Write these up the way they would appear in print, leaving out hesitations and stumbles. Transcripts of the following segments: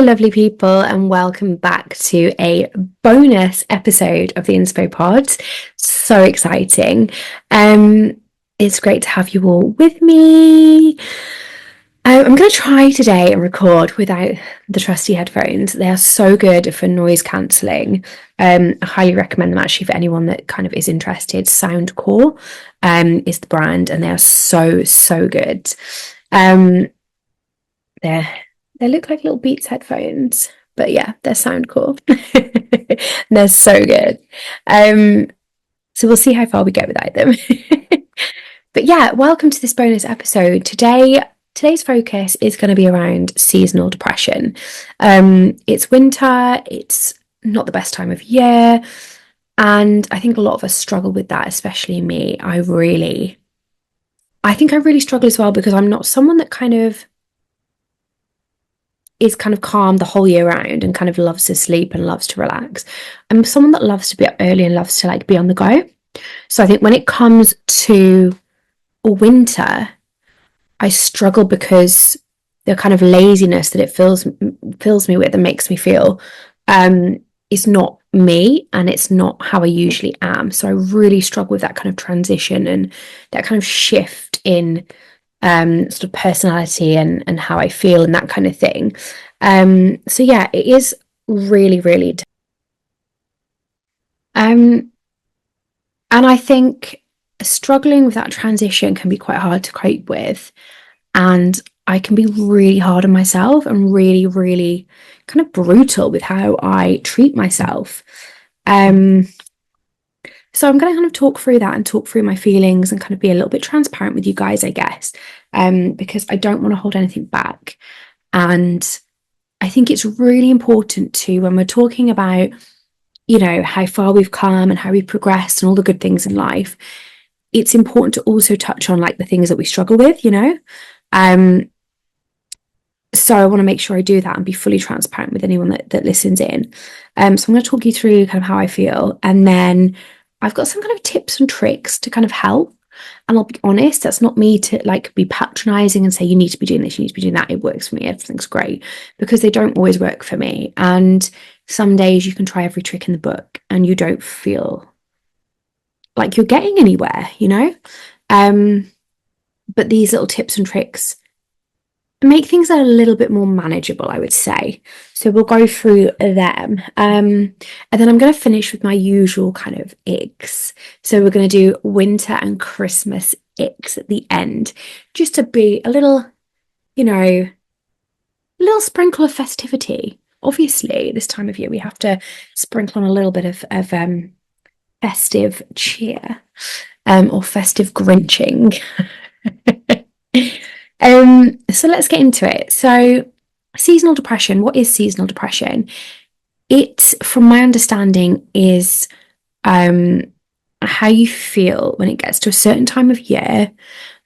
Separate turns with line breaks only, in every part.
lovely people, and welcome back to a bonus episode of the Inspo Pod. So exciting. It's great to have you all with me. I'm going to try today and record without the trusty headphones. They are so good for noise cancelling. I highly recommend them actually for anyone that kind of is interested. Soundcore is the brand, and they are so good. They're they look like little Beats headphones, but yeah, they're Soundcore. They're so good. So we'll see how far we get without them. But yeah, welcome to this bonus episode. Today's focus is going to be around seasonal depression. It's winter, it's not the best time of year, and I think a lot of us struggle with that, especially me. I think I really struggle as well because I'm not someone that is kind of calm the whole year round and kind of loves to sleep and loves to relax. I'm someone that loves to be up early and loves to like be on the go. So I think when it comes to winter, I struggle because the kind of laziness that it fills me with and makes me feel is not me, and it's not how I usually am. So I really struggle with that kind of transition and that kind of shift in sort of personality and how I feel and that kind of thing. So yeah, it is really um and I think struggling with that transition can be quite hard to cope with, and I can be really hard on myself and really kind of brutal with how I treat myself. um So I'm going to kind of talk through that and talk through my feelings and kind of be a little bit transparent with you guys, I guess, because I don't want to hold anything back. And I think it's really important to, when we're talking about, how far we've come and how we've progressed and all the good things in life, it's important to also touch on like the things that we struggle with. So I want to make sure I do that and be fully transparent with anyone that listens in. So I'm going to talk you through kind of how I feel, and then I've got some kind of tips and tricks to kind of help. And I'll be honest, that's not me to like be patronizing and say, you need to be doing this, you need to be doing that. It works for me, everything's great, because they don't always work for me. And some days you can try every trick in the book and you don't feel like you're getting anywhere. But these little tips and tricks make things a little bit more manageable, I would say. So we'll go through them. And then I'm going to finish with my usual kind of icks. So we're going to do winter and Christmas icks at the end, just to be a little sprinkle of festivity. Obviously, this time of year, we have to sprinkle on a little bit of festive cheer, or festive grinching. So let's get into it. So, seasonal depression. What is seasonal depression? It, from my understanding, is how you feel when it gets to a certain time of year,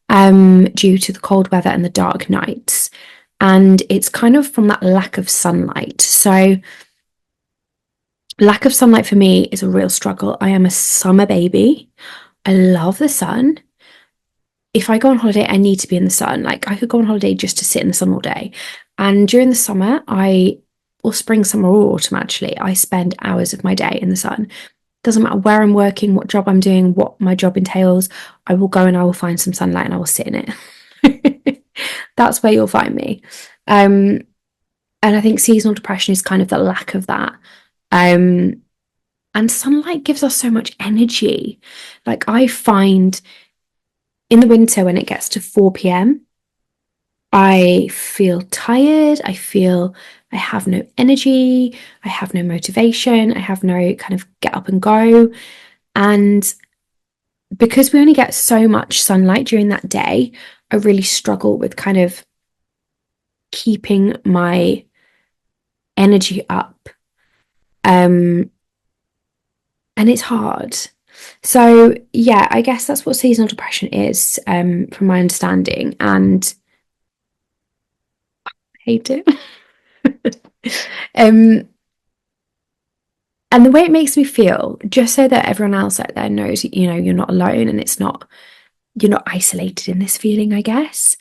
due to the cold weather and the dark nights. And it's kind of from that lack of sunlight. So, lack of sunlight for me is a real struggle. I am a summer baby. I love the sun. If I go on holiday, I need to be in the sun. Like, I could go on holiday just to sit in the sun all day. And during the summer, or spring, summer, or autumn, actually, I spend hours of my day in the sun. Doesn't matter where I'm working, what job I'm doing, what my job entails. I will go and I will find some sunlight and I will sit in it. That's where you'll find me. And I think seasonal depression is kind of the lack of that. And sunlight gives us so much energy. Like, I find in the winter, when it gets to 4 p.m, I feel tired. I feel I have no energy. I have no motivation. I have no kind of get up and go. And because we only get so much sunlight during that day, I really struggle with kind of keeping my energy up. And it's hard. So yeah, I guess that's what seasonal depression is, from my understanding, and I hate it. um, and the way it makes me feel, just so that everyone else out there knows, you're not alone, and you're not isolated in this feeling, I guess.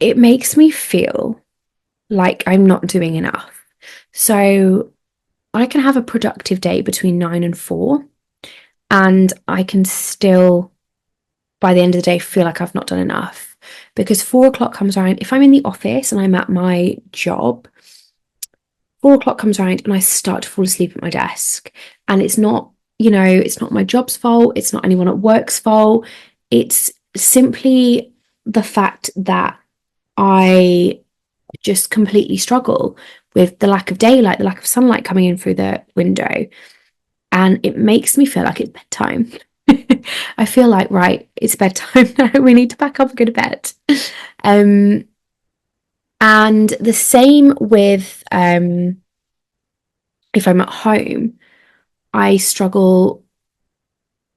it makes me feel like I'm not doing enough. So I can have a productive day between 9 and 4, and I can still, by the end of the day, feel like I've not done enough. Because 4 o'clock comes around, if I'm in the office and I'm at my job, 4 o'clock comes around and I start to fall asleep at my desk. And it's not, it's not my job's fault. It's not anyone at work's fault. It's simply the fact that I just completely struggle with the lack of daylight, the lack of sunlight coming in through the window. And it makes me feel like it's bedtime. I feel like, right, it's bedtime now. We need to pack up and go to bed. And the same with if I'm at home, I struggle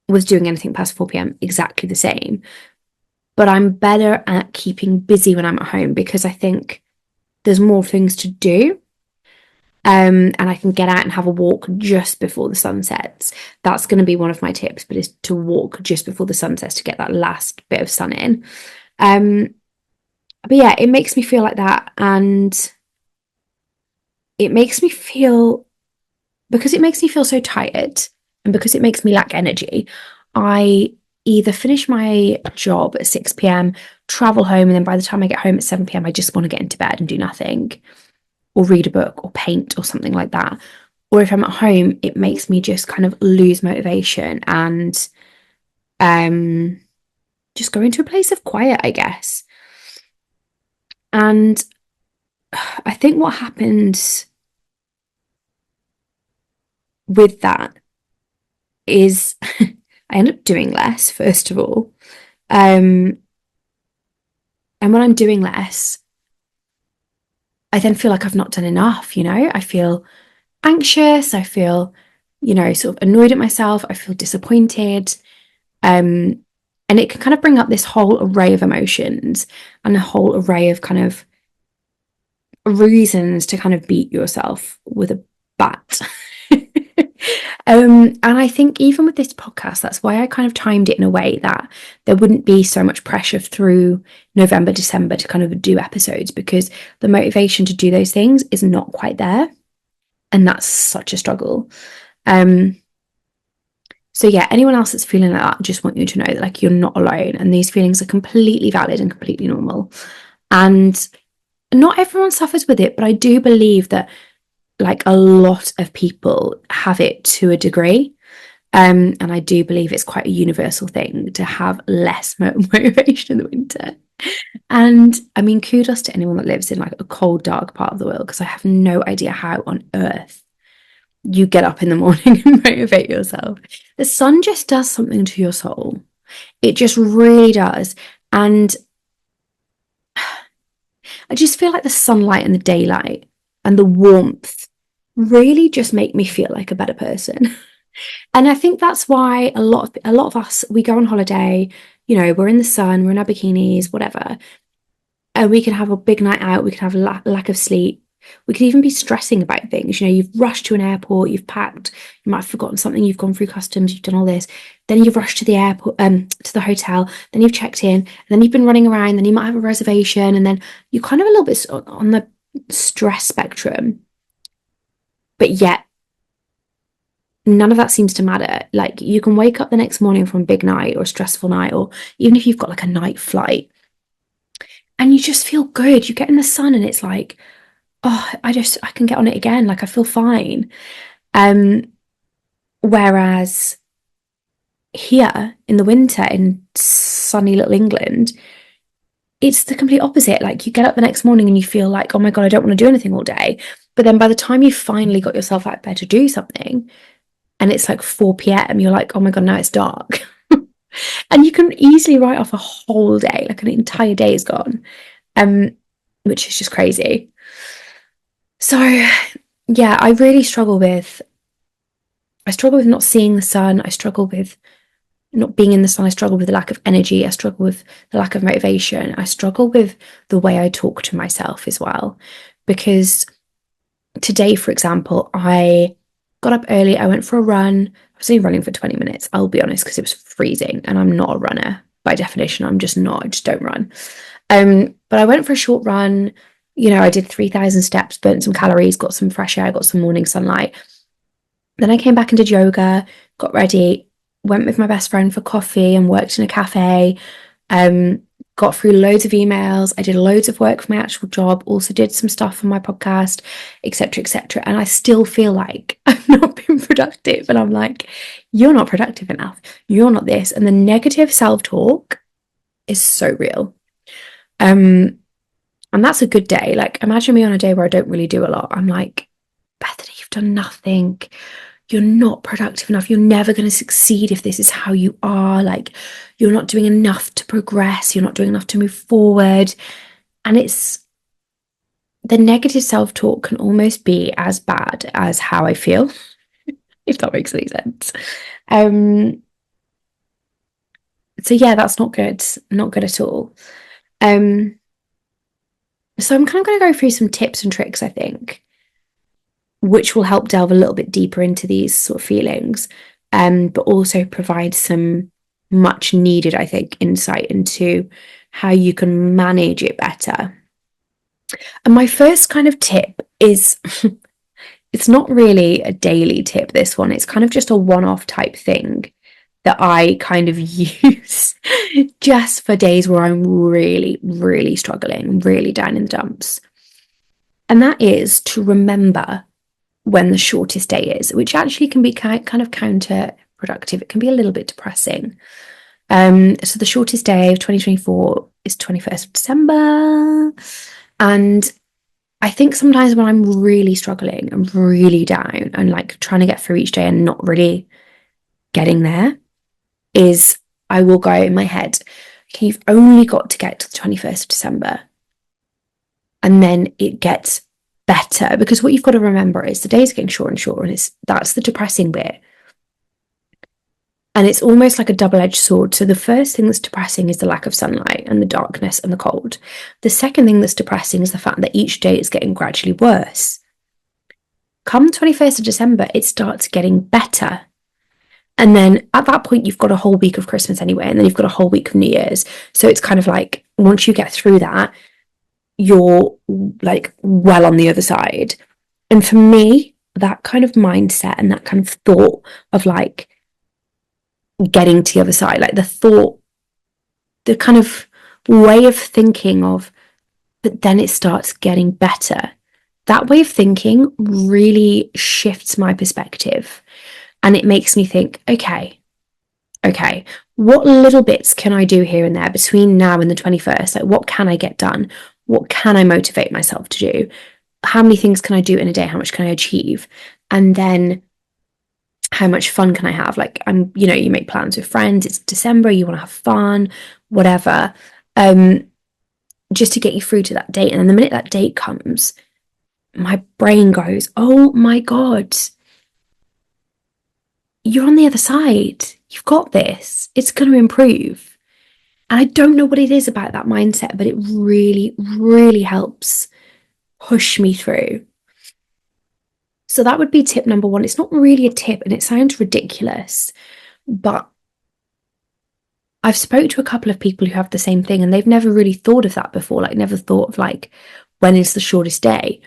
with doing anything past 4 p.m. exactly the same. But I'm better at keeping busy when I'm at home because I think there's more things to do. And I can get out and have a walk just before the sun sets. That's going to be one of my tips, but is to walk just before the sun sets to get that last bit of sun in. But yeah, it makes me feel like that. And it makes me feel, because it makes me feel so tired and because it makes me lack energy, I either finish my job at 6 p.m., travel home, and then by the time I get home at 7 p.m., I just want to get into bed and do nothing, or read a book or paint or something like that. Or if I'm at home, it makes me just kind of lose motivation and just go into a place of quiet, I guess. And I think what happens with that is I end up doing less, first of all. And when I'm doing less, I then feel like I've not done enough, I feel anxious, I feel, sort of annoyed at myself, I feel disappointed. And it can kind of bring up this whole array of emotions and a whole array of kind of reasons to kind of beat yourself with a bat. And I think even with this podcast, that's why I kind of timed it in a way that there wouldn't be so much pressure through November, December to kind of do episodes, because the motivation to do those things is not quite there. And that's such a struggle. So yeah, anyone else that's feeling like that, I just want you to know that like you're not alone, and these feelings are completely valid and completely normal. And not everyone suffers with it, but I do believe that like a lot of people have it to a degree. And I do believe it's quite a universal thing to have less motivation in the winter. And I mean, kudos to anyone that lives in like a cold, dark part of the world, because I have no idea how on earth you get up in the morning and motivate yourself. The sun just does something to your soul. It just really does. And I just feel like the sunlight and the daylight and the warmth really just make me feel like a better person. And I think that's why a lot of us, we go on holiday, we're in the sun, we're in our bikinis, whatever, and we can have a big night out, we can have a lack of sleep. We could even be stressing about things. You've rushed to an airport, you've packed, you might have forgotten something, you've gone through customs, you've done all this. Then you've rushed to the airport, to the hotel, then you've checked in, and then you've been running around, then you might have a reservation, and then you're kind of a little bit on the stress spectrum. But yet, none of that seems to matter. Like, you can wake up the next morning from a big night or a stressful night, or even if you've got like a night flight, and you just feel good. You get in the sun and it's like, oh, I can get on it again. Like, I feel fine. Whereas here in the winter in sunny little England, it's the complete opposite. Like, you get up the next morning and you feel like, oh my God, I don't want to do anything all day. But then by the time you finally got yourself out of bed to do something, and it's like 4 p.m., you're like, oh my God, now it's dark. And you can easily write off a whole day, like an entire day is gone, which is just crazy. So yeah, I really struggle with not seeing the sun. I struggle with not being in the sun. I struggle with the lack of energy. I struggle with the lack of motivation. I struggle with the way I talk to myself as well. Because today, for example, I got up early. I went for a run. I was only running for 20 minutes, I'll be honest, because it was freezing and I'm not a runner by definition. I'm just not. I just don't run. But I went for a short run. I did 3,000 steps, burnt some calories, got some fresh air, got some morning sunlight. Then I came back and did yoga, got ready, went with my best friend for coffee and worked in a cafe. Um, got through loads of emails. I did loads of work for my actual job, also did some stuff for my podcast, etc., etc. And I still feel like I've not been productive. And I'm like, you're not productive enough. You're not this. And the negative self-talk is so real. And that's a good day. Like, imagine me on a day where I don't really do a lot. I'm like, Bethany, you've done nothing. You're not productive enough. You're never going to succeed if this is how you are. Like, you're not doing enough to progress. You're not doing enough to move forward. And it's the negative self-talk can almost be as bad as how I feel, if that makes any sense. So yeah, that's not good. Not good at all. Um, so I'm kind of going to go through some tips and tricks, I think, which will help delve a little bit deeper into these sort of feelings, but also provide some much needed, I think, insight into how you can manage it better. And my first kind of tip is it's not really a daily tip, this one. It's kind of just a one-off type thing that I kind of use just for days where I'm really, really struggling, really down in the dumps. And that is to remember when the shortest day is, which actually can be kind of counterproductive. It can be a little bit depressing. So the shortest day of 2024 is 21st of December. And I think sometimes when I'm really struggling and really down and like trying to get through each day and not really getting there, is I will go in my head, okay, you've only got to get to the 21st of December. And then it gets better, because what you've got to remember is the days are getting shorter and shorter, and that's the depressing bit. And it's almost like a double-edged sword. So the first thing that's depressing is the lack of sunlight and the darkness and the cold. The second thing that's depressing is the fact that each day is getting gradually worse. Come 21st of December, it starts getting better. And then at that point, you've got a whole week of Christmas anyway, and then you've got a whole week of New Year's. So it's kind of like, once you get through that, you're like well on the other side. And for me, that kind of mindset and that kind of thought of like getting to the other side, like the kind of way of thinking of, but then it starts getting better. That way of thinking really shifts my perspective, and it makes me think, okay, what little bits can I do here and there between now and the 21st? Like, what can I get done? What can I motivate myself to do? How many things can I do in a day? How much can I achieve? And then how much fun can I have? Like, you make plans with friends. It's December. You want to have fun, whatever, just to get you through to that date. And then the minute that date comes, my brain goes, oh my God, you're on the other side. You've got this. It's going to improve. And I don't know what it is about that mindset, but it really, really helps push me through. So that would be tip number one. It's not really a tip and it sounds ridiculous, but I've spoke to a couple of people who have the same thing and they've never really thought of that before, like never thought of like, when is the shortest day?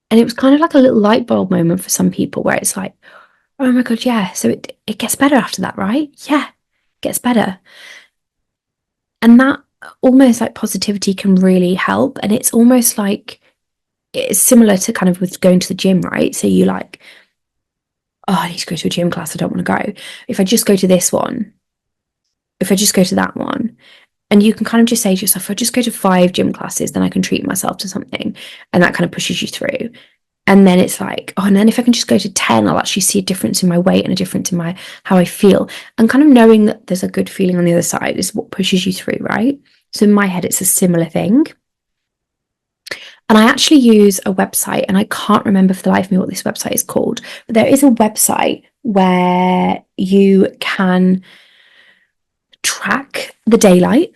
And it was kind of like a little light bulb moment for some people where it's like, oh my God, yeah. So it gets better after that, right? Yeah, it gets better. And that almost like positivity can really help. And it's almost like it's similar to kind of with going to the gym, right? So you like, oh, I need to go to a gym class. I don't want to go. If I just go to this one, if I just go to that one, and you can kind of just say to yourself, if I just go to 5 gym classes, then I can treat myself to something. And that kind of pushes you through. And then it's like, oh, and then if I can just go to 10, I'll actually see a difference in my weight and a difference in my how I feel. And kind of knowing that there's a good feeling on the other side is what pushes you through, right? So in my head, it's a similar thing. And I actually use a website, and I can't remember for the life of me what this website is called, but there is a website where you can track the daylight.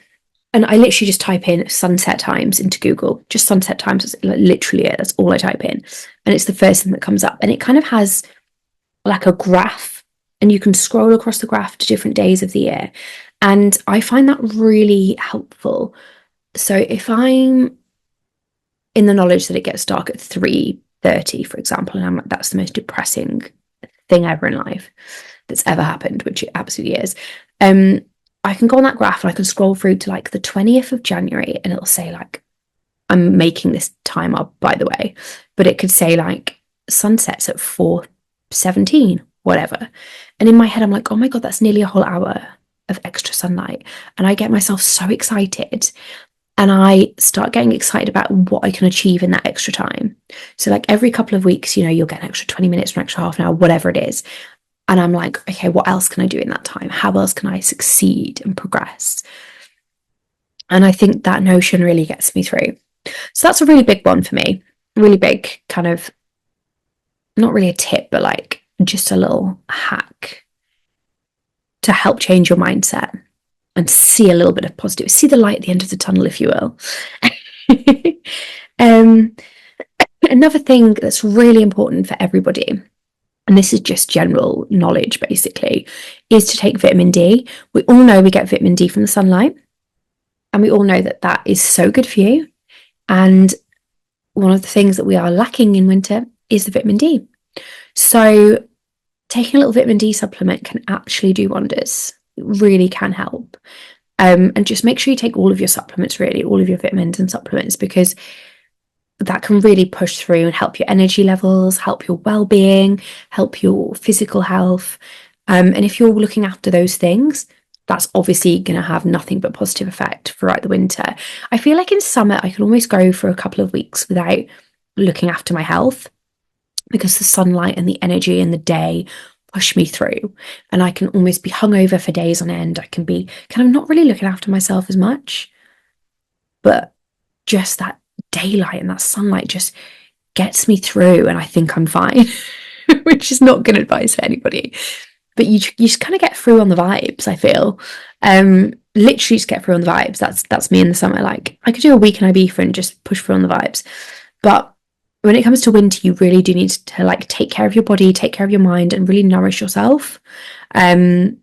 And I literally just type in sunset times into Google, just sunset times. That's literally it. That's all I type in. And it's the first thing that comes up. And it kind of has like a graph, and you can scroll across the graph to different days of the year. And I find that really helpful. So if I'm in the knowledge that it gets dark at 3:30, for example, and I'm like, that's the most depressing thing ever in life that's ever happened, which it absolutely is. Um, I can go on that graph and I can scroll through to like the 20th of January and it'll say like, I'm making this time up, by the way, but it could say like sunsets at 4:17, whatever. And in my head, I'm like, oh my God, that's nearly a whole hour of extra sunlight. And I get myself so excited and I start getting excited about what I can achieve in that extra time. So, like every couple of weeks, you'll get an extra 20 minutes or an extra half an hour, whatever it is. And I'm like, okay, what else can I do in that time? How else can I succeed and progress? And I think that notion really gets me through. So that's a really big one for me. Really big kind of, not really a tip, but like just a little hack to help change your mindset and see a little bit of positive, see the light at the end of the tunnel, if you will. um, Another thing that's really important for everybody, and this is just general knowledge basically, is to take vitamin D. We all know we get vitamin D from the sunlight, and we all know that that is so good for you. And one of the things that we are lacking in winter is the vitamin D. So taking a little vitamin D supplement can actually do wonders. It really can help. And just make sure you take all of your supplements, really, all of your vitamins and supplements, because that can really push through and help your energy levels, help your well-being, help your physical health. And if you're looking after those things, that's obviously going to have nothing but positive effect throughout the winter. I feel like in summer, I can almost go for a couple of weeks without looking after my health because the sunlight and the energy in the day push me through. And I can almost be hungover for days on end. I can be kind of not really looking after myself as much, but just that daylight and that sunlight just gets me through and I think I'm fine, which is not good advice for anybody. But you just kind of get through on the vibes, I feel. Literally just get through on the vibes. That's me in the summer. Like I could do a week in Ibiza and just push through on the vibes. But when it comes to winter, you really do need to like take care of your body, take care of your mind, and really nourish yourself. And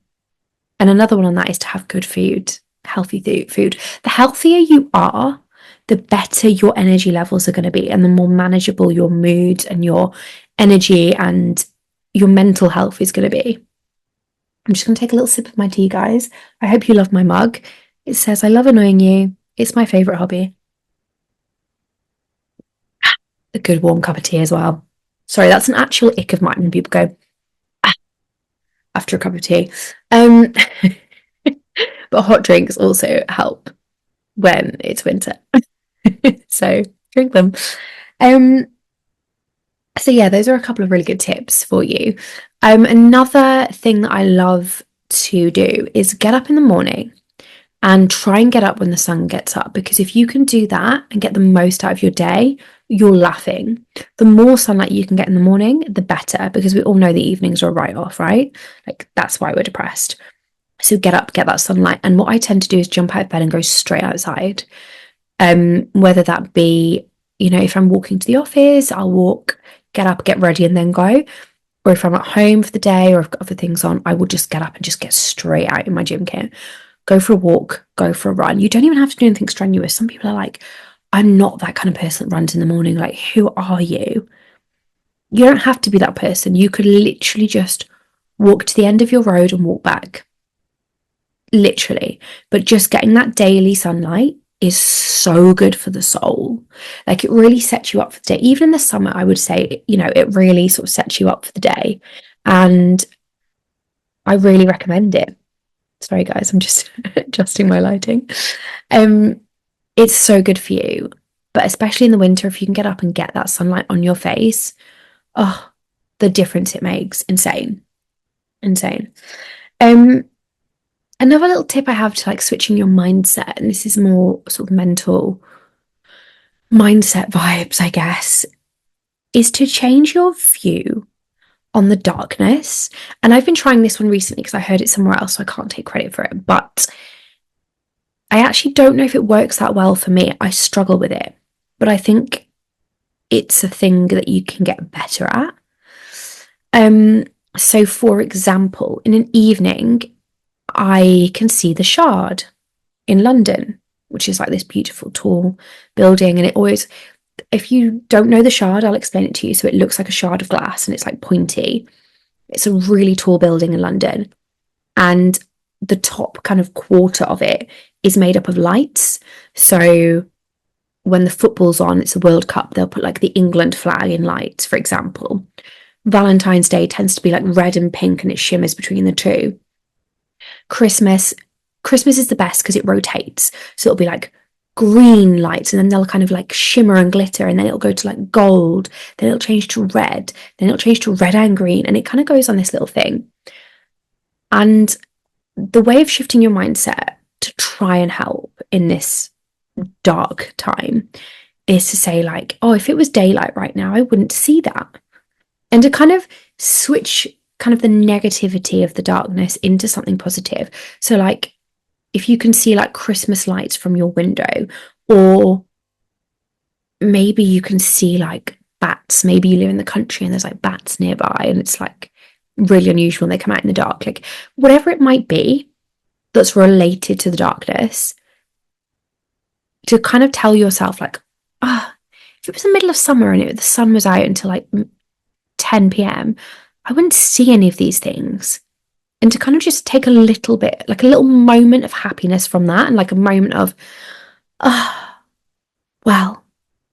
another one on that is to have good food, healthy food. The healthier you are, the better your energy levels are going to be, and the more manageable your mood and your energy and your mental health is going to be. I'm just going to take a little sip of my tea, guys. I hope you love my mug. It says, I love annoying you. It's my favourite hobby. A good warm cup of tea as well. Sorry, that's an actual ick of mine when people go "Ah," after a cup of tea. Um, but hot drinks also help when it's winter. So drink them. Um, so yeah, those are a couple of really good tips for you. Another thing that I love to do is get up in the morning and try and get up when the sun gets up, because if you can do that and get the most out of your day, you're laughing. The more sunlight you can get in the morning, the better, because we all know the evenings are a write-off, right? Like that's why we're depressed. So get up, get that sunlight. And what I tend to do is jump out of bed and go straight outside. Whether that be, if I'm walking to the office, I'll walk, get up, get ready, and then go. Or if I'm at home for the day or I've got other things on, I will just get up and just get straight out in my gym kit. Go for a walk, go for a run. You don't even have to do anything strenuous. Some people are like, I'm not that kind of person that runs in the morning. Like, who are you? You don't have to be that person. You could literally just walk to the end of your road and walk back. Literally. But just getting that daily sunlight is so good for the soul. Like it really sets you up for the day. Even in the summer, I would say, it really sort of sets you up for the day. And I really recommend it. Sorry, guys, I'm just adjusting my lighting. It's so good for you. But especially in the winter, if you can get up and get that sunlight on your face, oh, the difference it makes. Insane. Insane. Another little tip I have to like switching your mindset, and this is more sort of mental mindset vibes, I guess, is to change your view on the darkness. And I've been trying this one recently because I heard it somewhere else, so I can't take credit for it. But I actually don't know if it works that well for me. I struggle with it, but I think it's a thing that you can get better at. So for example, in an evening, I can see the Shard in London. which is like this beautiful tall building. And it always, if you don't know the Shard, I'll explain it to you. So it looks like a shard of glass and it's like pointy. It's a really tall building in London. And the top kind of quarter of it is made up of lights. So when the football's on, it's a World Cup, they'll put like the England flag in lights, for example. Valentine's Day tends to be like red and pink and it shimmers between the two. Christmas, Christmas is the best because it rotates. So it'll be like green lights and then they'll kind of like shimmer and glitter and then it'll go to like gold, then it'll change to red, then it'll change to red and green. And it kind of goes on this little thing. And the way of shifting your mindset to try and help in this dark time is to say, like, oh, if it was daylight right now, I wouldn't see that. And to kind of switch kind of the negativity of the darkness into something positive. So, like, if you can see like Christmas lights from your window, or maybe you can see like bats, maybe you live in the country and there's like bats nearby and it's like really unusual and they come out in the dark, like whatever it might be that's related to the darkness, to kind of tell yourself like, if it was the middle of summer and the sun was out until like 10 p.m, I wouldn't see any of these things. And to kind of just take a little bit, like a little moment of happiness from that, and like a moment of, well,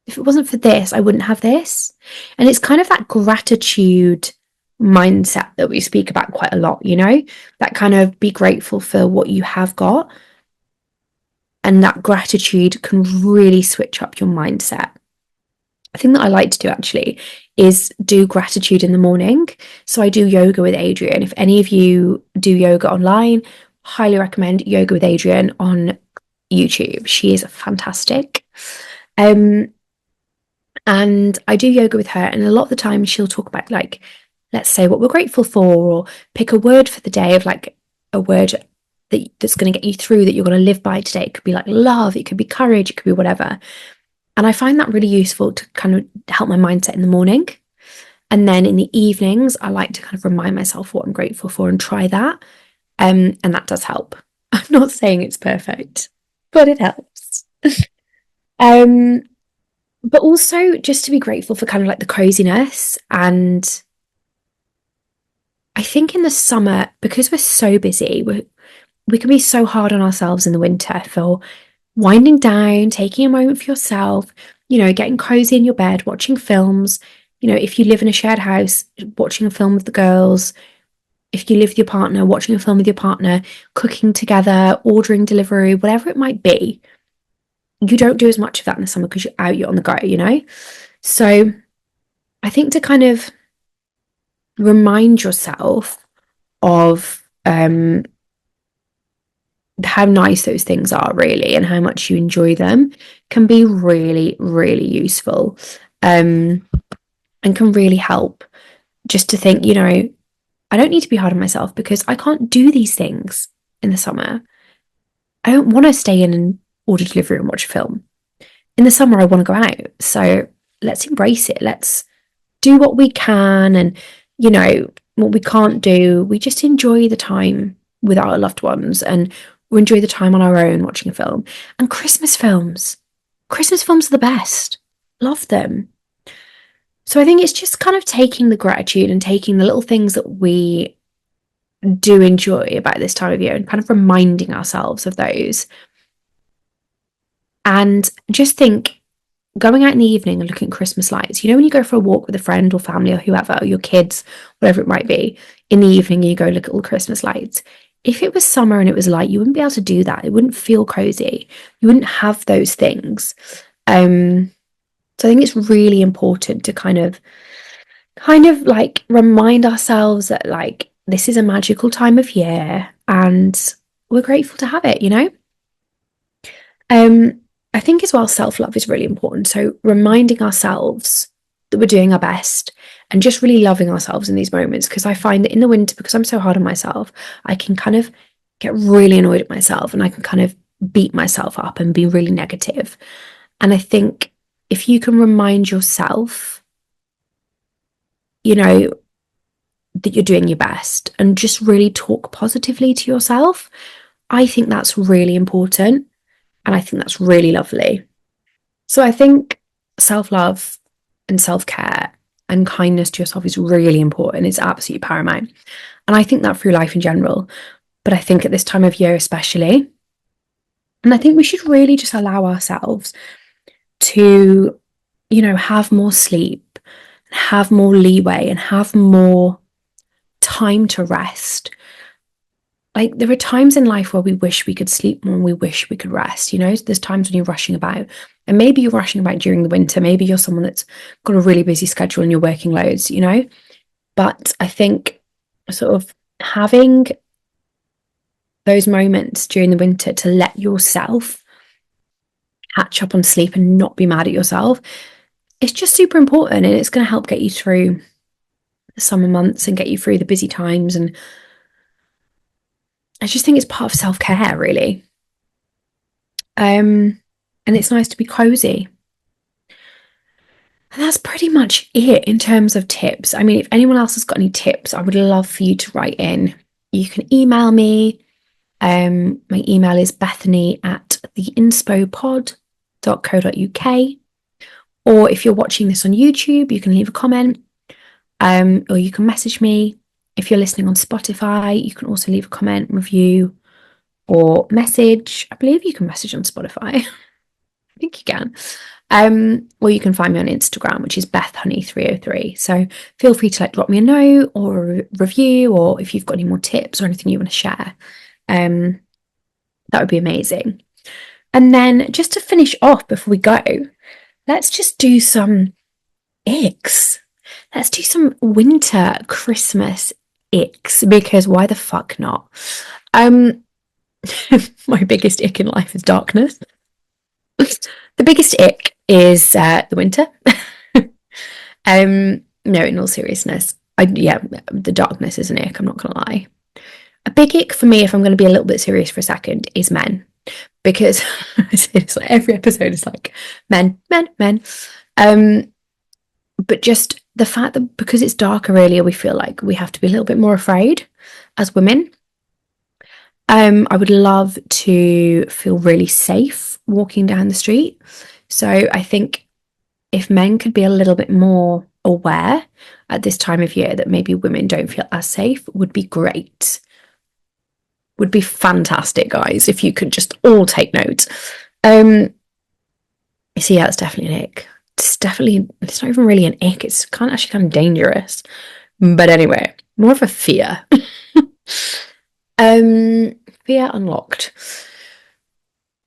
if it wasn't for this, I wouldn't have this. And it's kind of that gratitude mindset that we speak about quite a lot, you know, that kind of be grateful for what you have got. And that gratitude can really switch up your mindset. A thing that I like to do actually is do gratitude in the morning. So I do yoga with Adrian. If any of you do yoga online, highly recommend Yoga with Adrian on YouTube. She is fantastic. And I do yoga with her, and a lot of the time she'll talk about, like, let's say what we're grateful for, or pick a word for the day of like a word that's going to get you through, that you're going to live by today. It could be like love, it could be courage, it could be whatever. And I find that really useful to kind of help my mindset in the morning. And then in the evenings, I like to kind of remind myself what I'm grateful for and try that. And that does help. I'm not saying it's perfect, but it helps. But also just to be grateful for kind of like the coziness. And I think in the summer, because we're so busy, we can be so hard on ourselves in the winter for winding down, taking a moment for yourself, you know, getting cozy in your bed, watching films. You know, if you live in a shared house, watching a film with the girls. If you live with your partner, watching a film with your partner, cooking together, ordering delivery, whatever it might be. You don't do as much of that in the summer because you're out, you're on the go, you know? So I think to kind of remind yourself of how nice those things are, really, and how much you enjoy them can be really, really useful, and can really help, just to think, you know, I don't need to be hard on myself because I can't do these things in the summer. I don't want to stay in and order delivery and watch a film. In the summer, I want to go out. So let's embrace it. Let's do what we can. And, you know, what we can't do, we just enjoy the time with our loved ones, and we enjoy the time on our own watching a film. And Christmas films are the best. Love them. So I think it's just kind of taking the gratitude and taking the little things that we do enjoy about this time of year and kind of reminding ourselves of those. And just think, going out in the evening and looking at Christmas lights, you know, when you go for a walk with a friend or family or whoever, or your kids, whatever it might be, in the evening, you go look at all the Christmas lights. If it was summer and it was light, you wouldn't be able to do that. It wouldn't feel cozy. You wouldn't have those things. So I think it's really important to kind of like remind ourselves that, like, this is a magical time of year and we're grateful to have it, you know? I think as well, self-love is really important. So reminding ourselves that we're doing our best and just really loving ourselves in these moments. Because I find that in the winter, because I'm so hard on myself, I can kind of get really annoyed at myself and I can kind of beat myself up and be really negative. And I think if you can remind yourself, you know, that you're doing your best and just really talk positively to yourself, I think that's really important. And I think that's really lovely. So I think self-love and self-care and kindness to yourself is really important. It's absolutely paramount. And I think that through life in general. But I think at this time of year especially, and I think we should really just allow ourselves to, have more sleep, have more leeway, and have more time to rest. Like, there are times in life where we wish we could sleep more and we wish we could rest. There's times when you're rushing about, and maybe you're rushing about during the winter. Maybe you're someone that's got a really busy schedule and you're working loads. But I think sort of having those moments during the winter to let yourself catch up on sleep and not be mad at yourself, it's just super important, and it's going to help get you through the summer months and get you through the busy times. And I just think it's part of self-care, really. And it's nice to be cozy. And that's pretty much it in terms of tips. I mean, if anyone else has got any tips, I would love for you to write in. You can email me. My email is bethany@theinspopod.co.uk. Or if you're watching this on YouTube, you can leave a comment, or you can message me. If you're listening on Spotify, you can also leave a comment, review, or message. I believe you can message on Spotify. I think you can. Or you can find me on Instagram, which is BethHoney303. So feel free to drop me a note or a review, or if you've got any more tips or anything you want to share, that would be amazing. And then just to finish off before we go, let's just do some icks. Let's do some winter Christmas icks, because why the fuck not? My biggest ick in life is darkness. The biggest ick is the winter. No, in all seriousnlike, the darkness is an ick, I'm not gonna lie. A big ick for me, if I'm going to be a little bit serious for a second, is men, because it's like every episode is like men. But just the fact that because it's darker earlier, we feel like we have to be a little bit more afraid as women. I would love to feel really safe walking down the street. So I think if men could be a little bit more aware at this time of year that maybe women don't feel as safe, would be great. Would be fantastic, guys, if you could just all take note. So yeah, it's definitely an ick. It's not even really an ick. It's kind of dangerous. But anyway, more of a fear. Fear unlocked.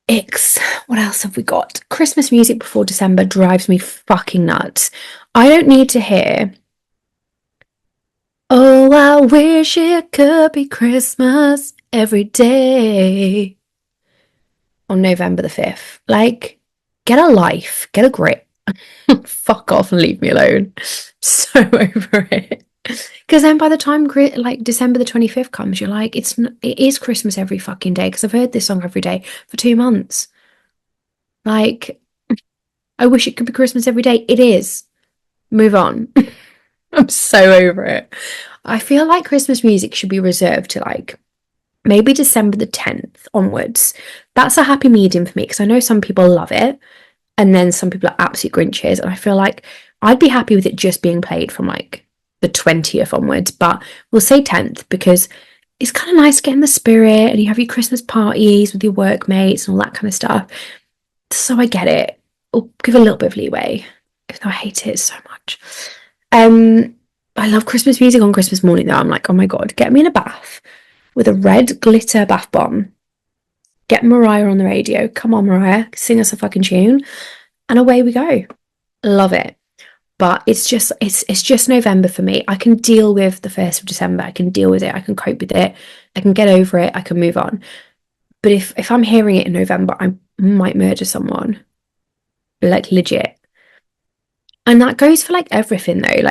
Icks. What else have we got? Christmas music before December drives me fucking nuts. I don't need to hear, oh, I wish it could be Christmas every day on November the 5th. Like, get a life, get a grip. Fuck off and leave me alone. So over it. Because then by the time December the 25th comes, you're like, it is Christmas every fucking day, because I've heard this song every day for 2 months. Like, I wish it could be Christmas every day. It is. Move on. I'm so over it. I feel like Christmas music should be reserved to maybe December the 10th onwards. That's a happy medium for me, because I know some people love it and then some people are absolute Grinches, and I feel like I'd be happy with it just being played from the 20th onwards, but we'll say 10th because it's kind of nice to get in the spirit and you have your Christmas parties with your workmates and all that kind of stuff. So I get it. I'll give a little bit of leeway, even though I hate it so much. I love Christmas music on Christmas morning though. I'm like, oh my God, get me in a bath with a red glitter bath bomb. Get Mariah on the radio. Come on, Mariah, sing us a fucking tune. And away we go. Love it. But it's just November for me. I can deal with the 1st of December. I can deal with it. I can cope with it. I can get over it. I can move on. But if I'm hearing it in November, I might murder someone. Legit. And that goes for everything though.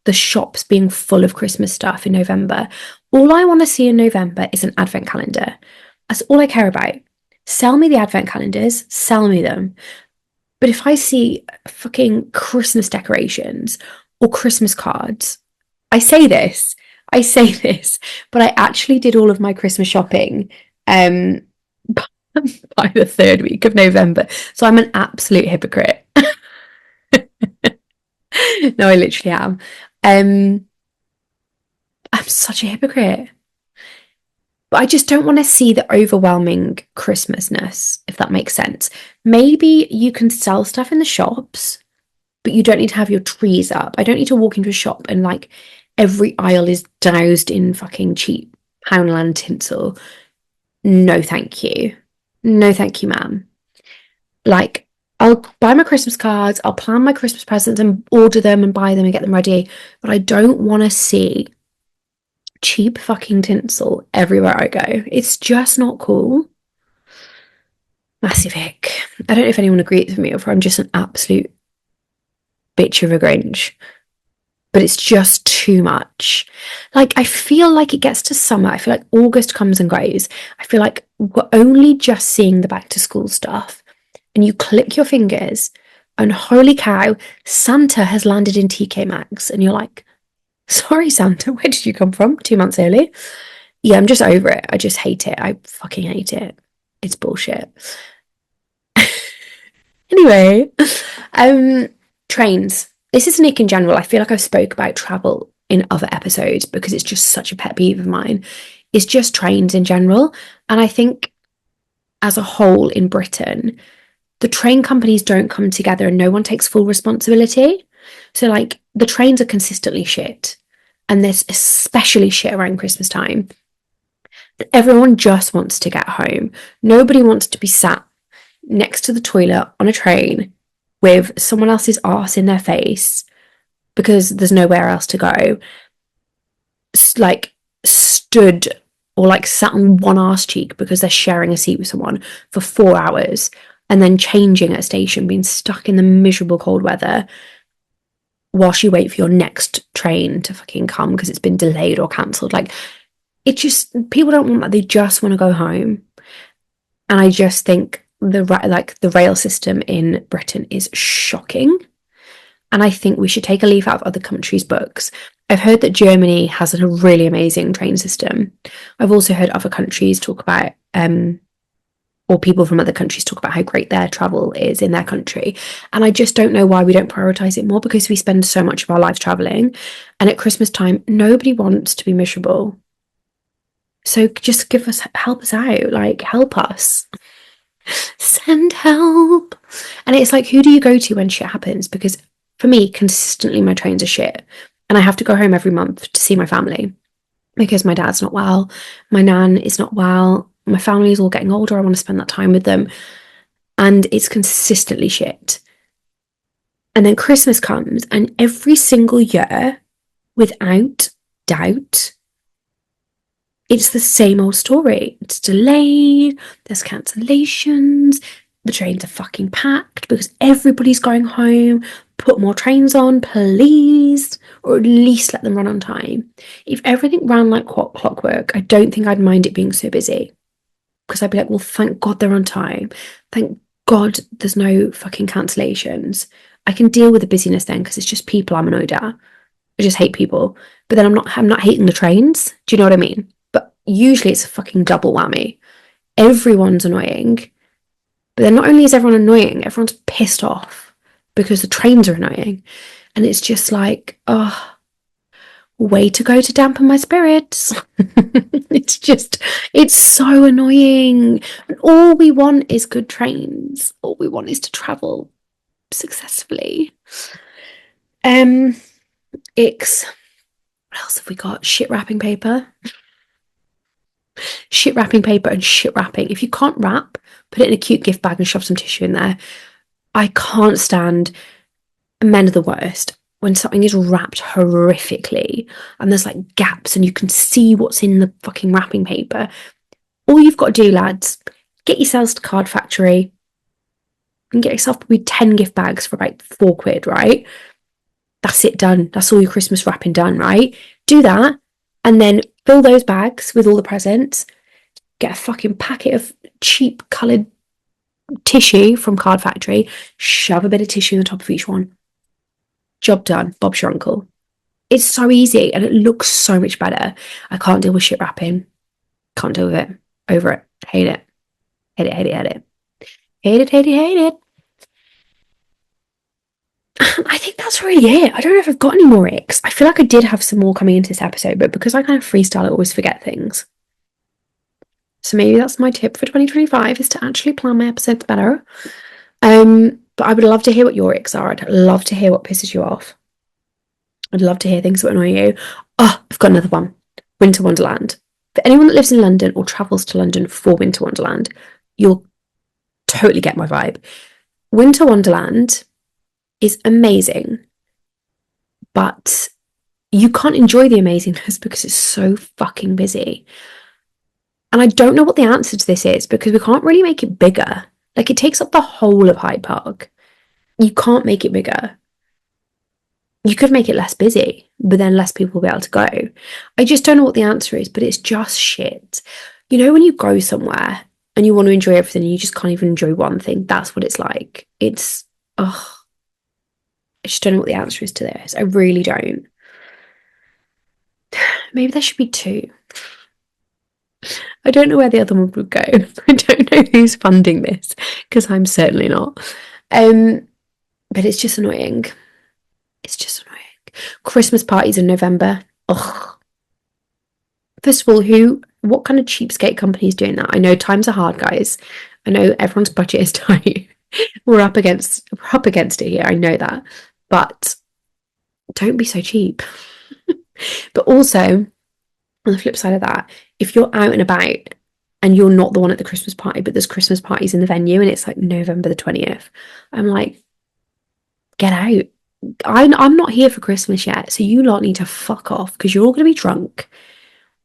The shops being full of Christmas stuff in November. All I want to see in November is an advent calendar. That's all I care about. Sell me the advent calendars. Sell me them. But if I see fucking Christmas decorations or Christmas cards, I say this, but I actually did all of my Christmas shopping by the third week of November. So I'm an absolute hypocrite. No, I literally am. Um, I'm such a hypocrite. But I just don't want to see the overwhelming Christmasness, if that makes sense. Maybe you can sell stuff in the shops, but you don't need to have your trees up. I don't need to walk into a shop and like every aisle is doused in fucking cheap Poundland tinsel. No, thank you. No, thank you, ma'am. Like, I'll buy my Christmas cards, I'll plan my Christmas presents and order them and buy them and get them ready. But I don't want to see cheap fucking tinsel everywhere I go. It's just not cool. Massive ick. I don't know if anyone agrees with me or if I'm just an absolute bitch of a Grinch, but it's just too much. Like, I feel like it gets to summer. I feel like August comes and goes. I feel like we're only just seeing the back to school stuff, and you click your fingers, and holy cow, Santa has landed in TK Maxx, and you're like, sorry, Santa, where did you come from? 2 months early. Yeah, I'm just over it. I just hate it. I fucking hate it. It's bullshit. Anyway, um, trains. This is Nick in general. I feel like I've spoke about travel in other episodes because it's just such a pet peeve of mine. It's just trains in general. And I think as a whole in Britain, the train companies don't come together and no one takes full responsibility. So like the trains are consistently shit. And there's especially shit around Christmas time. Everyone just wants to get home. Nobody wants to be sat next to the toilet on a train with someone else's arse in their face because there's nowhere else to go, like stood or like sat on one arse cheek because they're sharing a seat with someone for 4 hours and then changing at a station, being stuck in the miserable cold weather whilst you wait for your next train to fucking come because it's been delayed or cancelled. Like, it just, people don't want that. They just want to go home. And I just think the rail system in Britain is shocking. And I think we should take a leaf out of other countries' books. I've heard that Germany has a really amazing train system. I've also heard other countries talk about, or people from other countries talk about how great their travel is in their country. And I just don't know why we don't prioritise it more, because we spend so much of our lives travelling. And at Christmas time, nobody wants to be miserable. So just help us out, like help us. Send help. And it's like, who do you go to when shit happens? Because for me, consistently my trains are shit. And I have to go home every month to see my family because my dad's not well, my nan is not well, my family is all getting older. I want to spend that time with them. And it's consistently shit. And then Christmas comes, and every single year, without doubt, it's the same old story. It's delayed, there's cancellations, the trains are fucking packed because everybody's going home. Put more trains on, please, or at least let them run on time. If everything ran like clockwork, I don't think I'd mind it being so busy, because I'd be like, well, thank God they're on time. Thank God there's no fucking cancellations. I can deal with the busyness then because it's just people I'm annoyed at. I just hate people. But then I'm not hating the trains. Do you know what I mean? But usually it's a fucking double whammy. Everyone's annoying. But then not only is everyone annoying, everyone's pissed off because the trains are annoying. And it's just like, oh, way to go to dampen my spirits. It's so annoying. And all we want is good trains. All we want is to travel successfully. Icks. What else have we got? Shit wrapping paper. Shit wrapping paper and shit wrapping. If you can't wrap, put it in a cute gift bag and shove some tissue in there. I can't stand, men are the worst, when something is wrapped horrifically and there's like gaps and you can see what's in the fucking wrapping paper. All you've got to do, lads, get yourselves to Card Factory and get yourself probably 10 gift bags for about £4, right? That's it, done. That's all your Christmas wrapping done, right? Do that and then fill those bags with all the presents. Get a fucking packet of cheap coloured tissue from Card Factory. Shove a bit of tissue on the top of each one. Job done. Bob's your uncle. It's so easy and it looks so much better. I can't deal with shit wrapping. Can't deal with it. Over it. Hate it. Hate it, hate it, hate it. Hate it, hate it, hate it. I think that's really it. I don't know if I've got any more icks. I feel like I did have some more coming into this episode, but because I kind of freestyle, I always forget things. So maybe that's my tip for 2025 is to actually plan my episodes better. But I would love to hear what your icks are. I'd love to hear what pisses you off. I'd love to hear things that annoy you. Oh, I've got another one. Winter Wonderland. For anyone that lives in London or travels to London for Winter Wonderland, you'll totally get my vibe. Winter Wonderland is amazing, but you can't enjoy the amazingness because it's so fucking busy. And I don't know what the answer to this is because we can't really make it bigger. Like, it takes up the whole of Hyde Park. You can't make it bigger. You could make it less busy, but then less people will be able to go. I just don't know what the answer is, but it's just shit. You know, when you go somewhere and you want to enjoy everything and you just can't even enjoy one thing, that's what it's like. It's, oh, I just don't know what the answer is to this. I really don't. Maybe there should be two. I don't know where the other one would go. I don't know who's funding this because I'm certainly not. But it's just annoying. It's just annoying. Christmas parties in November. Ugh. First of all, what kind of cheapskate company is doing that? I know times are hard, guys. I know everyone's budget is tight. We're up against it here. I know that. But don't be so cheap. But also, on the flip side of that, if you're out and about and you're not the one at the Christmas party, but there's Christmas parties in the venue and it's like November the 20th, I'm like, get out. I'm not here for Christmas yet, so you lot need to fuck off because you're all going to be drunk.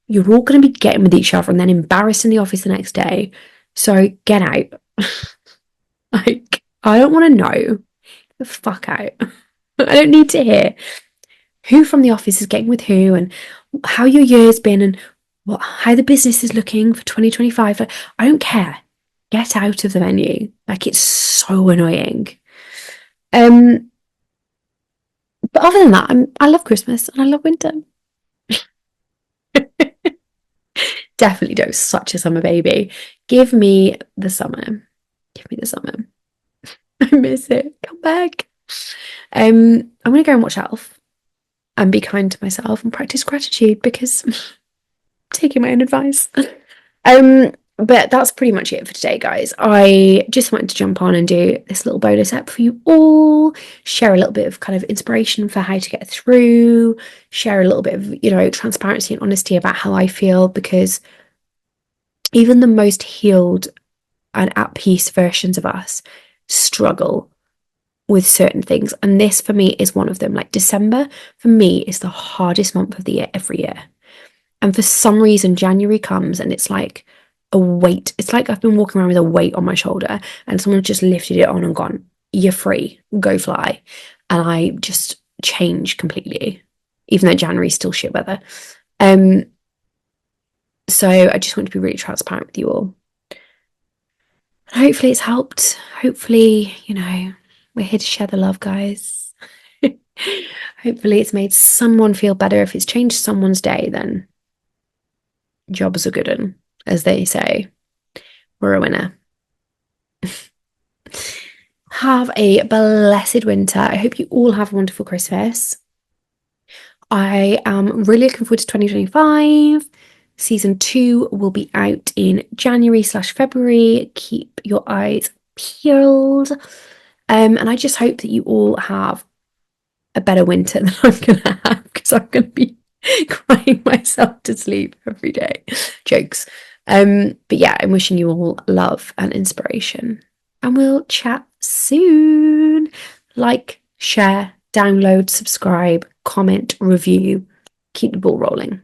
You're all going to be getting with each other and then embarrassed in the office the next day. So get out. Like, I don't want to know. Get the fuck out. I don't need to hear who from the office is getting with who and how your year's been and how the business is looking for 2025. Like, I don't care. Get out of the venue. Like, it's so annoying. But other than that, I love Christmas and I love winter. Definitely don't. Such a summer baby. Give me the summer. Give me the summer. I miss it. Come back. I'm gonna go and watch Elf and be kind to myself and practice gratitude because I'm taking my own advice. But that's pretty much it for today, guys. I just wanted to jump on and do this little bonus app for you all, share a little bit of kind of inspiration for how to get through, share a little bit of, transparency and honesty about how I feel, because even the most healed and at peace versions of us struggle with certain things. And this for me is one of them. Like, December for me is the hardest month of the year every year. And for some reason, January comes and it's like a weight. It's like I've been walking around with a weight on my shoulder and someone just lifted it on and gone, you're free, go fly. And I just change completely, even though January's still shit weather. So I just want to be really transparent with you all. Hopefully it's helped. Hopefully, we're here to share the love, guys. Hopefully it's made someone feel better. If it's changed someone's day, then job's a good one, as they say. We're a winner. Have a blessed winter. I hope you all have a wonderful Christmas. I am really looking forward to 2025. Season 2 will be out in January/February. Keep your eyes peeled. And I just hope that you all have a better winter than I'm going to have, because I'm going to be crying myself to sleep every day. Jokes. But yeah, I'm wishing you all love and inspiration. And we'll chat soon. Like, share, download, subscribe, comment, review. Keep the ball rolling.